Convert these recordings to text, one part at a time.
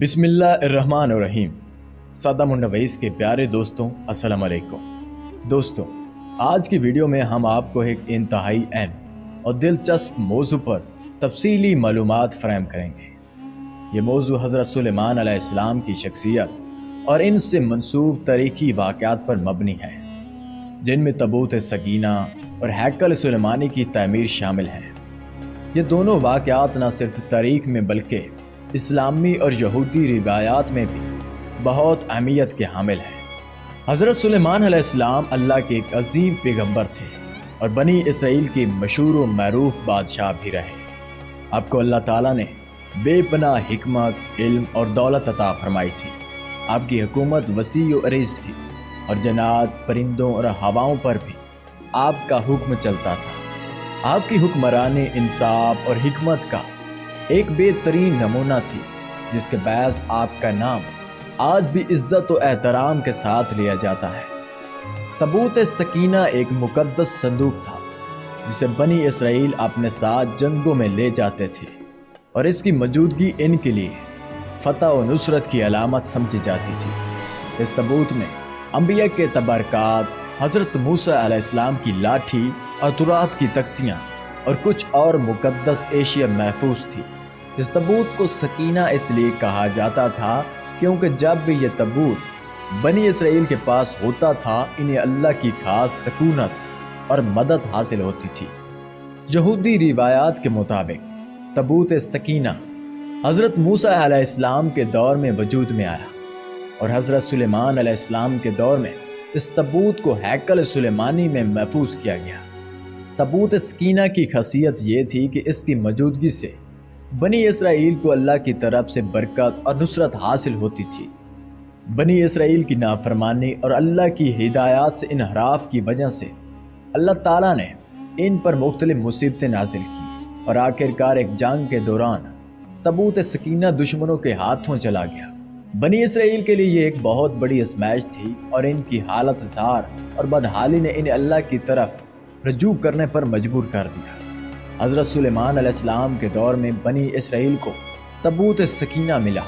بسم اللہ الرحمن الرحیم۔ سادہ منویس کے پیارے دوستوں، السلام علیکم۔ دوستوں، آج کی ویڈیو میں ہم آپ کو ایک انتہائی اہم اور دلچسپ موضوع پر تفصیلی معلومات فراہم کریں گے۔ یہ موضوع حضرت سلیمان علیہ السلام کی شخصیت اور ان سے منسوب تاریخی واقعات پر مبنی ہے، جن میں تابوت سکینہ اور ہیکل سلیمانی کی تعمیر شامل ہے۔ یہ دونوں واقعات نہ صرف تاریخ میں بلکہ اسلامی اور یہودی روایات میں بھی بہت اہمیت کے حامل ہیں۔ حضرت سلیمان علیہ السلام اللہ کے ایک عظیم پیغمبر تھے اور بنی اسرائیل کے مشہور و معروف بادشاہ بھی رہے۔ آپ کو اللہ تعالیٰ نے بے پناہ حکمت، علم اور دولت عطا فرمائی تھی۔ آپ کی حکومت وسیع و عریض تھی اور جنات، پرندوں اور ہواؤں پر بھی آپ کا حکم چلتا تھا۔ آپ کی حکمرانی انصاف اور حکمت کا ایک بہترین نمونہ تھی، جس کے باعث آپ کا نام آج بھی عزت و احترام کے ساتھ لیا جاتا ہے۔ تابوت سکینہ ایک مقدس صندوق تھا جسے بنی اسرائیل اپنے ساتھ جنگوں میں لے جاتے تھے، اور اس کی موجودگی ان کے لیے فتح و نصرت کی علامت سمجھی جاتی تھی۔ اس تابوت میں انبیاء کے تبرکات، حضرت موسیٰ علیہ السلام کی لاٹھی اور تورات کی تختیاں اور کچھ اور مقدس اشیاء محفوظ تھی۔ اس تابوت کو سکینہ اس لیے کہا جاتا تھا کیونکہ جب بھی یہ تابوت بنی اسرائیل کے پاس ہوتا تھا، انہیں اللہ کی خاص سکونت اور مدد حاصل ہوتی تھی۔ یہودی روایات کے مطابق تابوت سکینہ حضرت موسیٰ علیہ السلام کے دور میں وجود میں آیا، اور حضرت سلیمان علیہ السلام کے دور میں اس تابوت کو ہیکل سلیمانی میں محفوظ کیا گیا۔ تابوت سکینہ کی خاصیت یہ تھی کہ اس کی موجودگی سے بنی اسرائیل کو اللہ کی طرف سے برکت اور نصرت حاصل ہوتی تھی۔ بنی اسرائیل کی نافرمانی اور اللہ کی ہدایات سے انحراف کی وجہ سے اللہ تعالیٰ نے ان پر مختلف مصیبتیں نازل کی، اور آخرکار ایک جنگ کے دوران تابوت سکینہ دشمنوں کے ہاتھوں چلا گیا۔ بنی اسرائیل کے لیے یہ ایک بہت بڑی آزمائش تھی، اور ان کی حالت زار اور بدحالی نے انہیں اللہ کی طرف رجوع کرنے پر مجبور کر دیا۔ حضرت سلیمان علیہ السلام کے دور میں بنی اسرائیل کو تابوت سکینہ ملا۔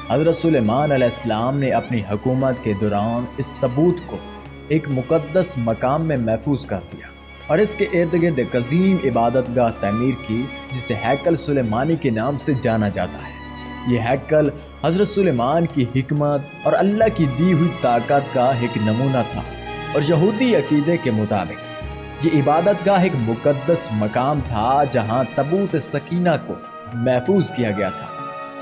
حضرت سلیمان علیہ السلام نے اپنی حکومت کے دوران اس تابوت کو ایک مقدس مقام میں محفوظ کر دیا، اور اس کے ارد گرد ایک عظیم عبادت گاہ تعمیر کی، جسے ہیکل سلیمانی کے نام سے جانا جاتا ہے۔ یہ ہیکل حضرت سلیمان کی حکمت اور اللہ کی دی ہوئی طاقت کا ایک نمونہ تھا، اور یہودی عقیدے کے مطابق یہ عبادت گاہ ایک مقدس مقام تھا جہاں تابوت سکینہ کو محفوظ کیا گیا تھا۔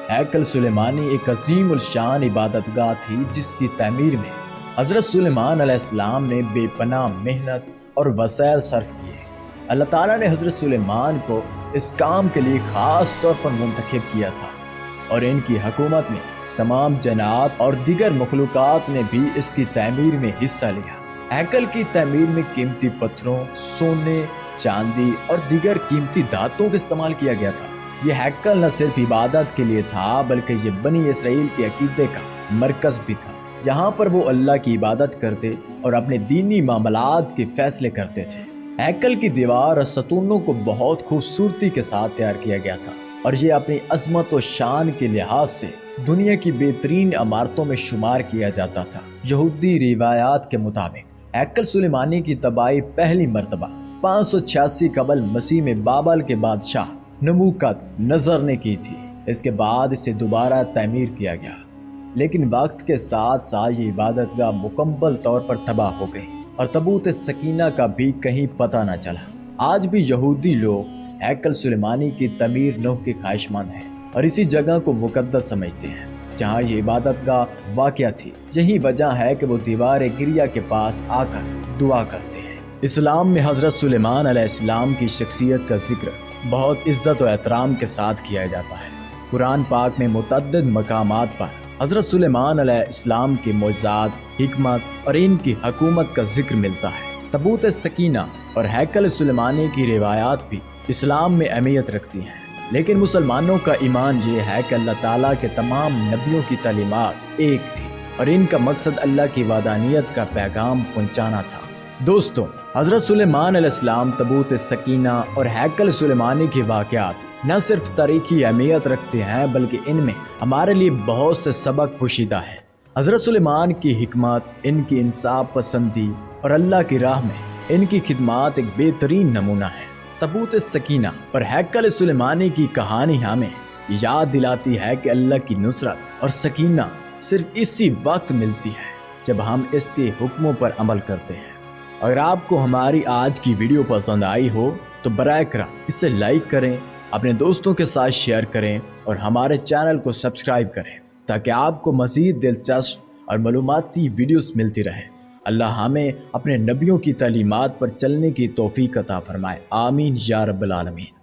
ہیکل سلیمانی ایک عظیم الشان عبادت گاہ تھی، جس کی تعمیر میں حضرت سلیمان علیہ السلام نے بے پناہ محنت اور وسائل صرف کیے۔ اللہ تعالیٰ نے حضرت سلیمان کو اس کام کے لیے خاص طور پر منتخب کیا تھا، اور ان کی حکومت میں تمام جنات اور دیگر مخلوقات نے بھی اس کی تعمیر میں حصہ لیا۔ ہیکل کی تعمیر میں قیمتی پتھروں، سونے، چاندی اور دیگر قیمتی دھاتوں کا استعمال کیا گیا تھا۔ یہ ہیکل نہ صرف عبادت کے لیے تھا، بلکہ یہ بنی اسرائیل کے عقیدے کا مرکز بھی تھا۔ یہاں پر وہ اللہ کی عبادت کرتے اور اپنے دینی معاملات کے فیصلے کرتے تھے۔ ہیکل کی دیوار اور ستونوں کو بہت خوبصورتی کے ساتھ تیار کیا گیا تھا، اور یہ اپنی عظمت و شان کے لحاظ سے دنیا کی بہترین عمارتوں میں شمار کیا جاتا تھا۔ یہودی روایات کے مطابق ہیکل سلیمانی کی تباہی پہلی مرتبہ 586 قبل مسیح میں بابل کے بادشاہ نبوکد نظر نے کی تھی۔ اس کے بعد اسے دوبارہ تعمیر کیا گیا، لیکن وقت کے ساتھ ساتھ یہ عبادت گاہ مکمل طور پر تباہ ہو گئی، اور تابوت سکینہ کا بھی کہیں پتہ نہ چلا۔ آج بھی یہودی لوگ ہیکل سلیمانی کی تعمیر نو کے خواہشمند ہیں، اور اسی جگہ کو مقدس سمجھتے ہیں جہاں یہ عبادت گاہ واقع تھی۔ یہی وجہ ہے کہ وہ دیوار گریہ کے پاس آ کر دعا کرتے ہیں۔ اسلام میں حضرت سلیمان علیہ السلام کی شخصیت کا ذکر بہت عزت و احترام کے ساتھ کیا جاتا ہے۔ قرآن پاک میں متعدد مقامات پر حضرت سلیمان علیہ السلام کے معجزات، حکمت اور ان کی حکومت کا ذکر ملتا ہے۔ تابوت سکینہ اور ہیکل سلیمانی کی روایات بھی اسلام میں اہمیت رکھتی ہیں، لیکن مسلمانوں کا ایمان یہ ہے کہ اللہ تعالیٰ کے تمام نبیوں کی تعلیمات ایک تھی، اور ان کا مقصد اللہ کی وحدانیت کا پیغام پہنچانا تھا۔ دوستوں، حضرت سلیمان علیہ السلام، تابوت سکینہ اور ہیکل سلیمانی کے واقعات نہ صرف تاریخی اہمیت رکھتے ہیں بلکہ ان میں ہمارے لیے بہت سے سبق پوشیدہ ہیں۔ حضرت سلیمان کی حکمت، ان کی انصاف پسندی اور اللہ کی راہ میں ان کی خدمات ایک بہترین نمونہ ہے۔ تابوت سکینہ اور ہیکل سلیمانی کی کہانی ہمیں یاد دلاتی ہے کہ اللہ کی نصرت اور سکینہ صرف اسی وقت ملتی ہے جب ہم اس کے حکموں پر عمل کرتے ہیں۔ اگر آپ کو ہماری آج کی ویڈیو پسند آئی ہو تو براہ کرم اسے لائک کریں، اپنے دوستوں کے ساتھ شیئر کریں اور ہمارے چینل کو سبسکرائب کریں تاکہ آپ کو مزید دلچسپ اور معلوماتی ویڈیوز ملتی رہیں۔ اللہ ہمیں اپنے نبیوں کی تعلیمات پر چلنے کی توفیق عطا فرمائے، آمین یا رب العالمین۔